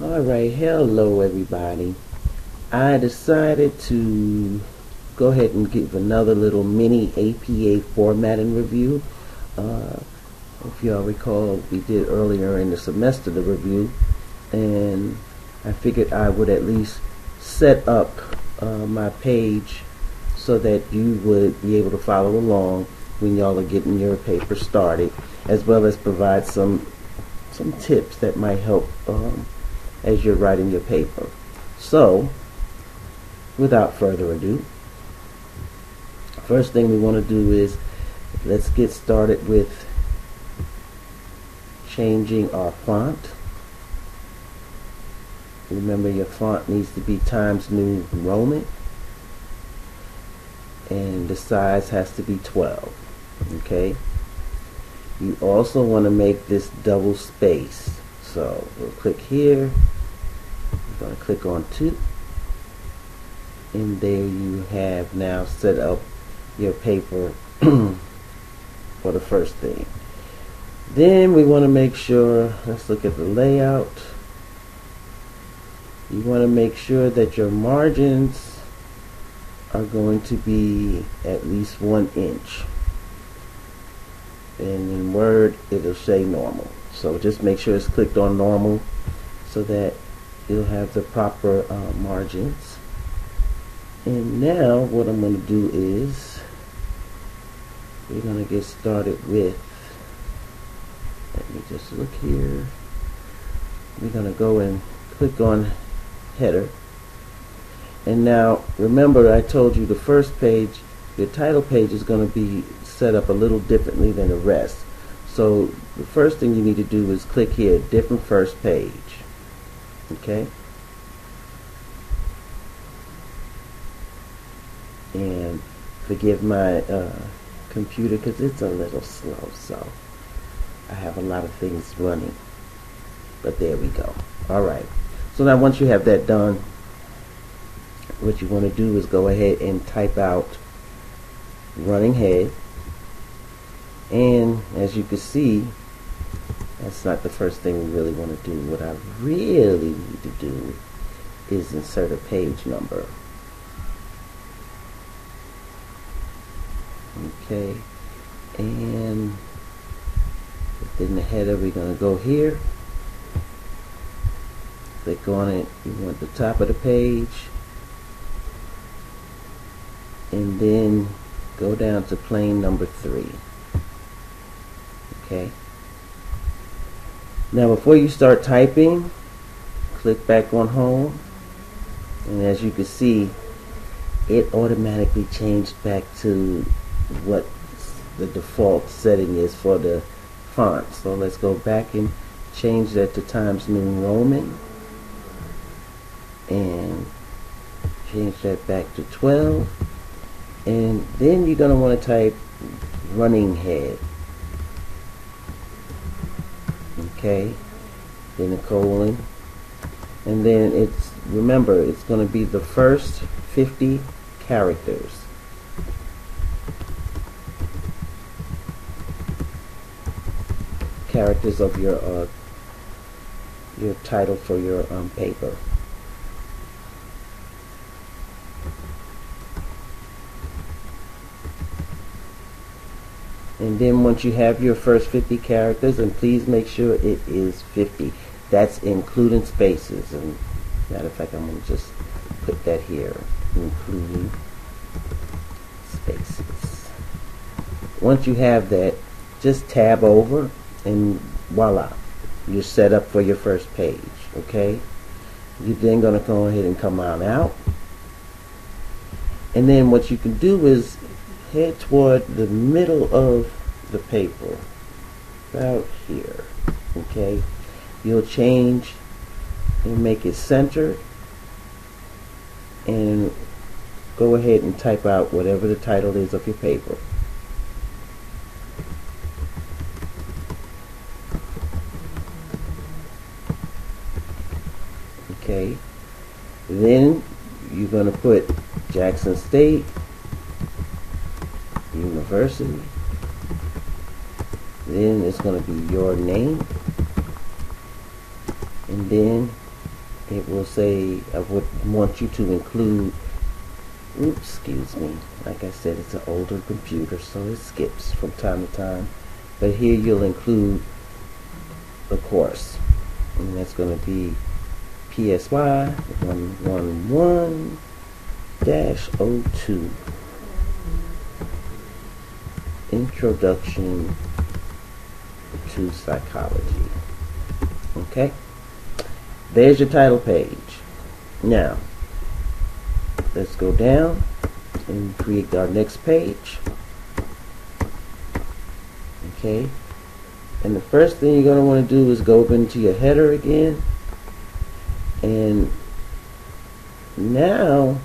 Alright, hello everybody. I decided to go ahead and give another little mini APA formatting review. If y'all recall, we did earlier in the semester the review, and I figured I would at least set up my page so that you would be able to follow along when y'all are getting your paper started, as well as provide some tips that might help as you're writing your paper. So, without further ado, first thing we want to do is let's get started with changing our font. Remember, your font needs to be Times New Roman, and the size has to be 12. Okay. You also want to make this double space. So we'll click here. We're going to click on 2. And there you have now set up your paper for the first thing. Then we want to make sure, let's look at the layout. You want to make sure that your margins are going to be at least 1 inch. And in Word it'll say normal. So just make sure it's clicked on normal so that you'll have the proper margins. And now what I'm going to do is we're going to get started with, let me just look here, we're going to go and click on header. And now remember, I told you the first page, your title page, is going to be set up a little differently than the rest. So the first thing you need to do is click here, different first page. Okay? And forgive my computer because it's a little slow, so I have a lot of things running. But there we go. Alright. So now once you have that done, what you want to do is go ahead and type out running head. And as you can see, that's not the first thing we really want to do. What I really need to do is insert a page number. Okay, and within the header we're going to go here, click on it. You want the top of the page, and then go down to plain number 3. Okay. Now before you start typing, click back on home, and as you can see, it automatically changed back to what the default setting is for the font. So let's go back and change that to Times New Roman and change that back to 12, and then you're going to want to type running head. Okay, then a colon, and then it's, remember, it's going to be the first 50 characters. Characters of your title for your paper. And then once you have your first 50 characters, and please make sure it is 50. That's including spaces. And matter of fact, I'm going to just put that here, including spaces. Once you have that, just tab over, and voila, you're set up for your first page. Okay? You're then going to go ahead and come on out. And then what you can do is head toward the middle of the paper, about here. Okay, you'll change and make it centered, and go ahead and type out whatever the title is of your paper. Okay, then you're going to put Jackson State University. Then it's going to be your name, and then it will say I would want you to include, oops, excuse me, like I said, it's an older computer, so it skips from time to time, but here you'll include the course, and that's going to be PSY 111-02, Introduction to Psychology. Okay, there's your title page. Now let's go down and create our next page. Okay, and the first thing you're going to want to do is go into your header again, and now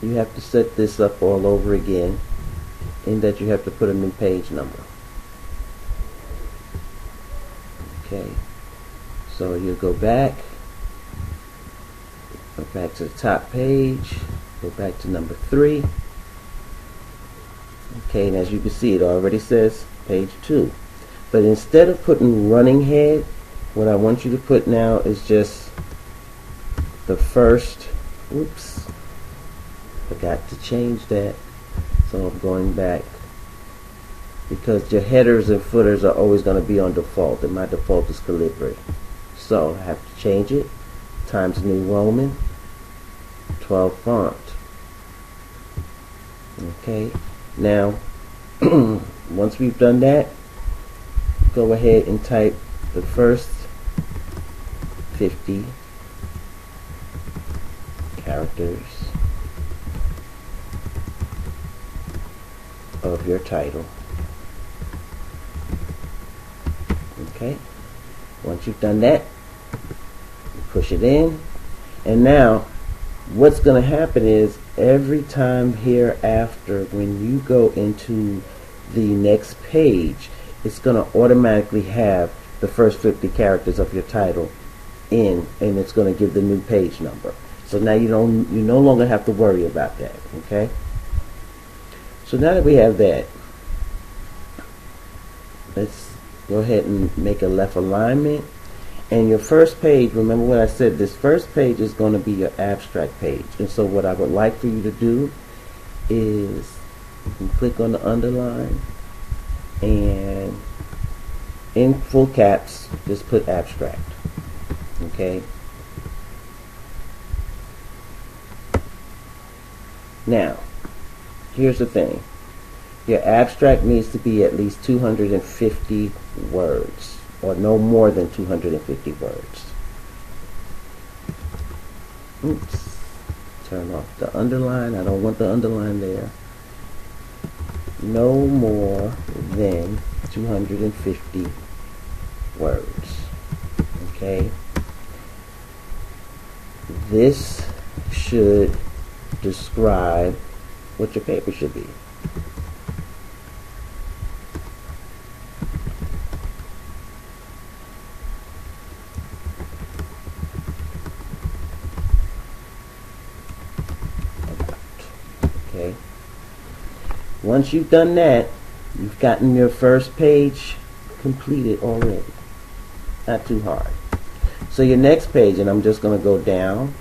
you have to set this up all over again, in that you have to put a new page number. Okay, so you go back to the top page, go back to number 3. Okay, and as you can see, it already says page 2. But instead of putting running head, what I want you to put now is just the first, oops, forgot to change that, so I'm going back, because your headers and footers are always going to be on default, and my default is Calibri. So I have to change it, Times New Roman, 12 font. Okay, now once we've done that, go ahead and type the first 50 characters of your title. Okay, once you've done that, you push it in, and now what's going to happen is every time hereafter when you go into the next page, it's going to automatically have the first 50 characters of your title in, and it's going to give the new page number. So now you no longer have to worry about that. Okay, so now that we have that, let's go ahead and make a left alignment. And your first page, remember what I said, this first page is going to be your abstract page. And so what I would like for you to do is you can click on the underline, and in full caps just put abstract. Okay, now here's the thing, your abstract needs to be at least 250 words, or no more than 250 words. Oops, turn off the underline, I don't want the underline there. No more than 250 words. Okay, this should describe what your paper should be. Okay, once you've done that, you've gotten your first page completed already. Not too hard. So your next page, and I'm just going to go down,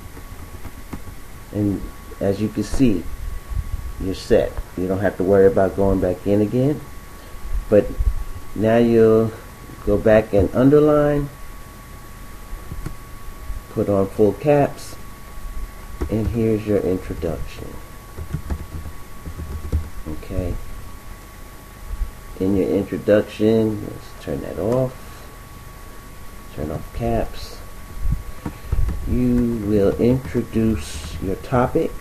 and as you can see, you're set. You don't have to worry about going back in again. But now you'll go back and underline, put on full caps, and here's your introduction. Okay, in your introduction, let's turn that off, turn off caps. You will introduce your topic,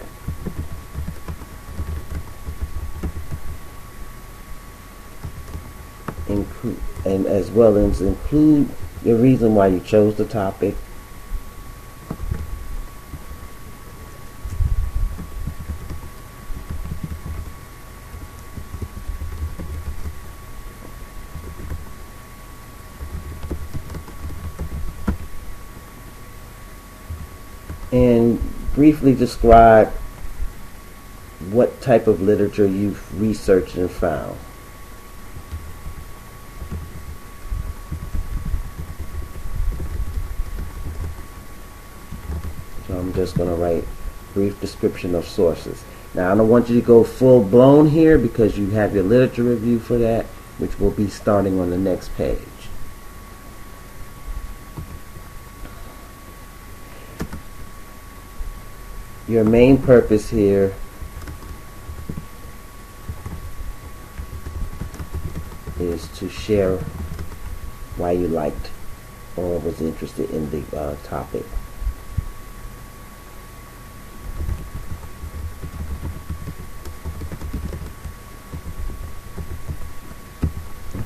and as well as include the reason why you chose the topic. And briefly describe what type of literature you've researched and found. I'm just going to write brief description of sources. Now, I don't want you to go full blown here because you have your literature review for that, which will be starting on the next page. Your main purpose here is to share why you liked or was interested in the topic.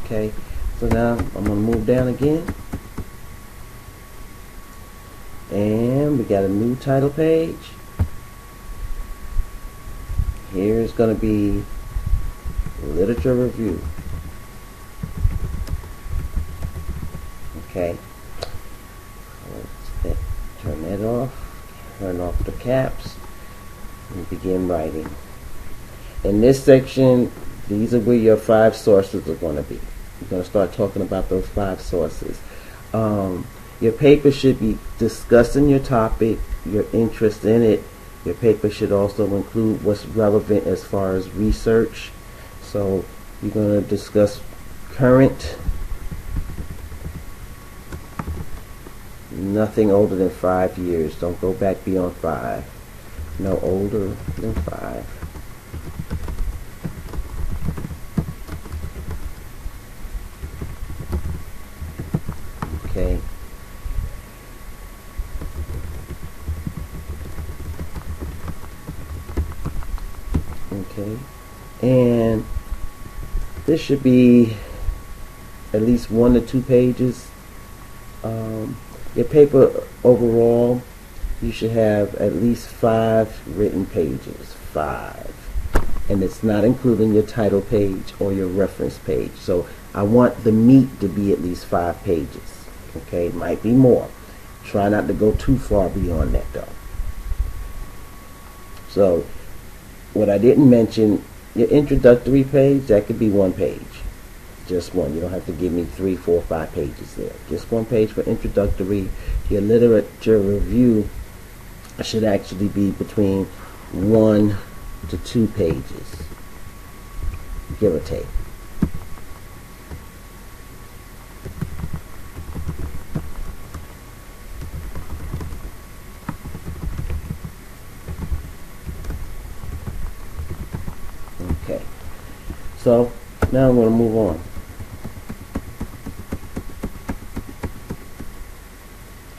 Okay, so now I'm going to move down again, and we got a new title page. Here's going to be literature review. Okay, let's turn that off, turn off the caps, and begin writing. In this section, these are where your 5 sources are going to be. You're going to start talking about those 5 sources. Your paper should be discussing your topic, your interest in it. Your paper should also include what's relevant as far as research. So you're going to discuss current, nothing older than 5 years. Don't go back beyond 5. No older than 5. Okay. Okay. And this should be at least 1 to 2 pages. Your paper overall, you should have at least 5 written pages. 5. And it's not including your title page or your reference page. So I want the meat to be at least 5 pages. Okay, it might be more. Try not to go too far beyond that though. So what I didn't mention, your introductory page, that could be 1 page. Just 1. You don't have to give me 3, 4, 5 pages there. Just 1 page for introductory. Your literature review should actually be between 1 to 2 pages, give or take. Okay, so now I'm going to move on.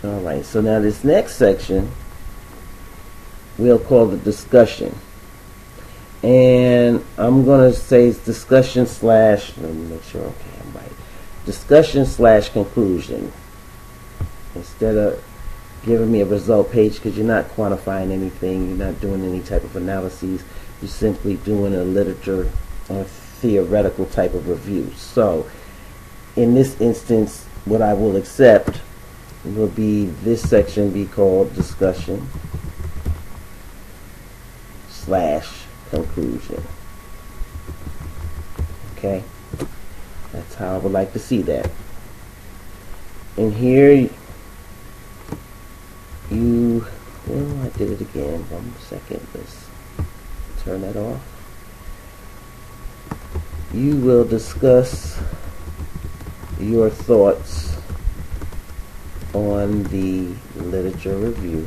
Alright, so now this next section we'll call the discussion. And I'm going to say it's discussion slash, let me make sure, okay, I'm right. Discussion slash conclusion. Instead of giving me a result page, because you're not quantifying anything, you're not doing any type of analyses, you're simply doing a literature or theoretical type of review. So in this instance, what I will accept will be this section be called discussion slash conclusion. Okay, that's how I would like to see that. And here you, well, I did it again. 1 second. Let's turn that off. You will discuss your thoughts on the literature review.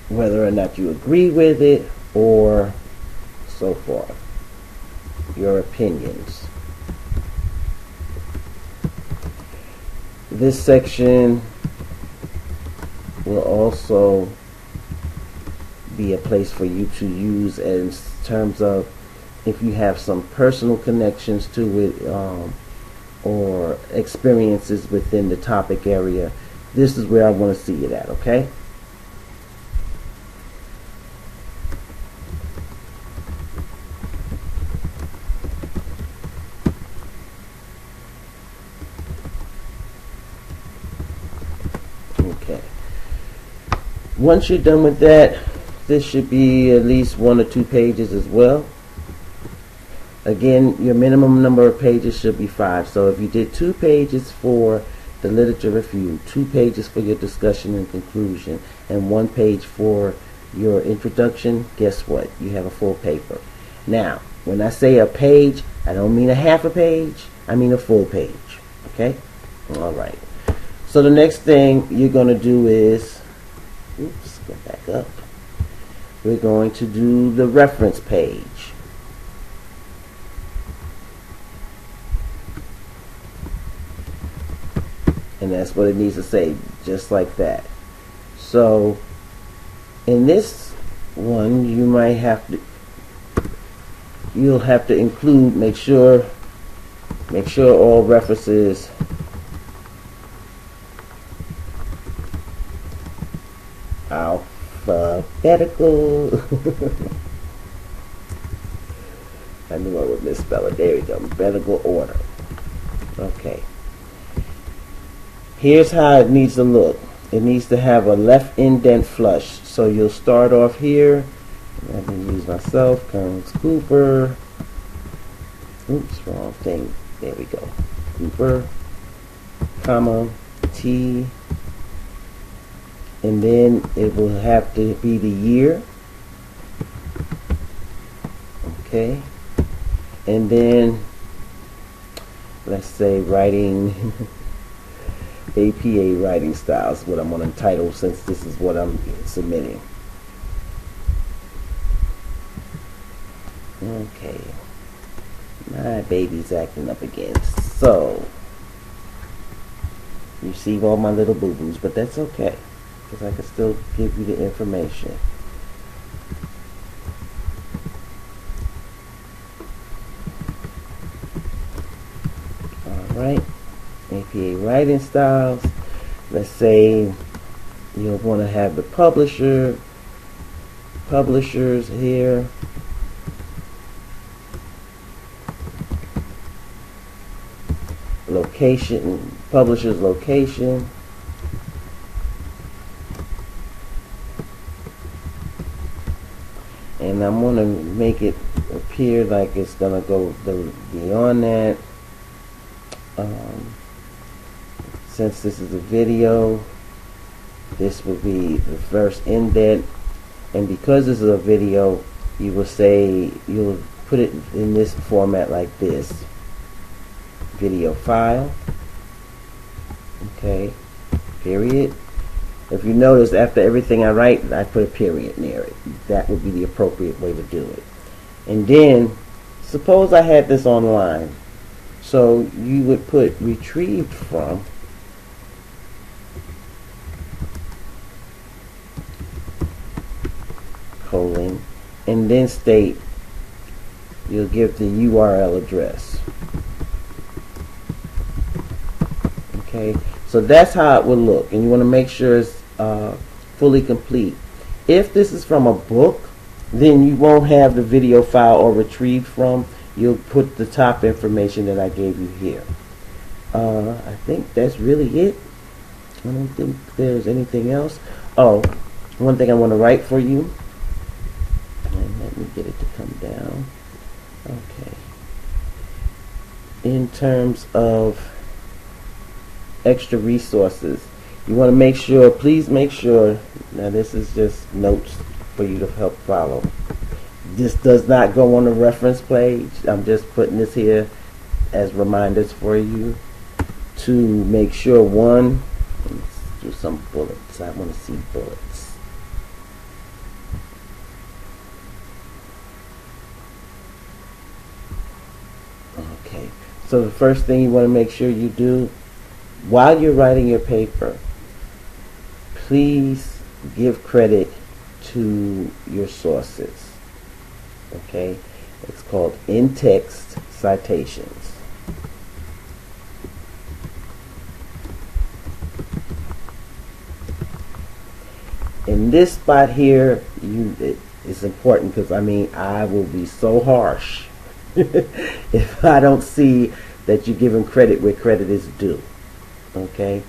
Whether or not you agree with it or so forth. Your opinions. This section will also be a place for you to use in terms of if you have some personal connections to it or experiences within the topic area. This is where I want to see it at, okay? Okay. Once you're done with that, this should be at least 1 or 2 pages as well. Again, your minimum number of pages should be 5. So if you did 2 pages for the literature review, 2 pages for your discussion and conclusion, and 1 page for your introduction, guess what? You have a full paper. Now, when I say a page, I don't mean a half a page. I mean a full page. Okay? All right. So the next thing you're going to do is, oops, go back up. We're going to do the reference page. And that's what it needs to say, just like that. So in this one, you'll have to include, make sure all references alphabetical. I knew I would misspell it. There we go. Alphabetical order. Okay. Here's how it needs to look. It needs to have a left indent flush. So you'll start off here. I'm going to use myself, Kearns-Cooper. Oops, wrong thing. There we go. Cooper, comma, T. And then it will have to be the year. Okay. And then, let's say writing... APA writing styles, what I'm going to entitle, since this is what I'm submitting. Okay, my baby's acting up again. So you see all my little boo-boos, but that's okay, because I can still give you the information. All right. APA writing styles. Let's say you'll want to have the publishers here. Location, publisher's location. And I'm going to make it appear like it's going to go beyond that. Since this is a video, this will be the first indent, and because this is a video, you will say, you'll put it in this format like this: video file, okay, period. If you notice, after everything I write, I put a period near it. That would be the appropriate way to do it. And then, suppose I had this online, so you would put retrieved from, colon, and then state, you'll give the URL address. Okay, so that's how it will look, and you want to make sure it's fully complete. If this is from a book, then you won't have the video file or retrieved from. You'll put the top information that I gave you here. I think that's really it. I don't think there's anything else. Oh, one thing I want to write for you. And let me get it to come down. Okay. In terms of extra resources, you want to make sure, please make sure, now this is just notes for you to help follow. This does not go on the reference page. I'm just putting this here as reminders for you to make sure. One, let's do some bullets. I want to see bullets. Okay, so the first thing you want to make sure you do while you're writing your paper, please give credit to your sources. Okay, it's called in-text citations. In this spot here, it's important, because I will be so harsh if I don't see that you're giving credit where credit is due. Okay,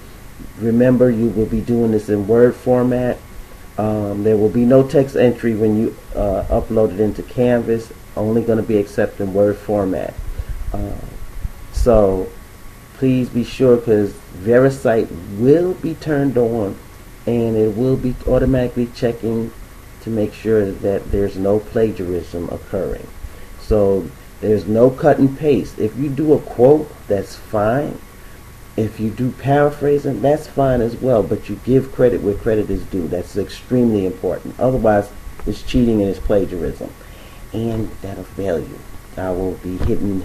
remember, you will be doing this in Word format. There will be no text entry when you upload it into Canvas. only going to be accepting Word format. So please be sure, because VeriCite will be turned on, and it will be automatically checking to make sure that there's no plagiarism occurring. So there's no cut and paste. If you do a quote, that's fine. If you do paraphrasing, that's fine as well, but you give credit where credit is due. That's extremely important. Otherwise, it's cheating and it's plagiarism, and that'll fail you. I will be hitting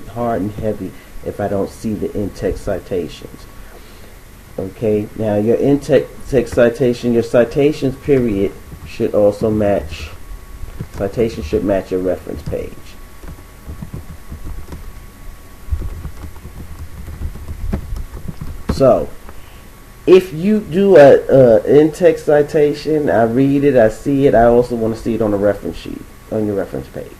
hard and heavy if I don't see the in-text citations. Okay, now your in-text citation, your citations period should also match. Citation should match your reference page. So, if you do a in-text citation, I read it, I see it, I also want to see it on the reference sheet, on your reference page.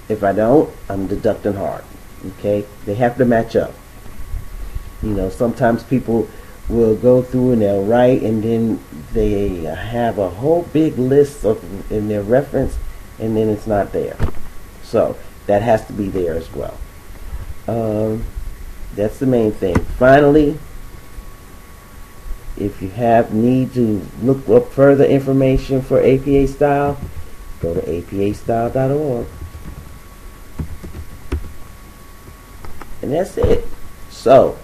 If I don't, I'm deducting hard. Okay? They have to match up. You know, sometimes people will go through and they'll write, and then they have a whole big list in their reference, and then it's not there. So, that has to be there as well. That's the main thing. Finally, if you need to look up further information for APA style, go to apastyle.org. And that's it. So,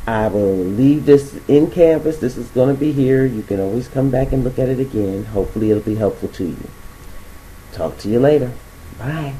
I will leave this in Canvas. This is going to be here. You can always come back and look at it again. Hopefully it'll be helpful to you. Talk to you later. Bye.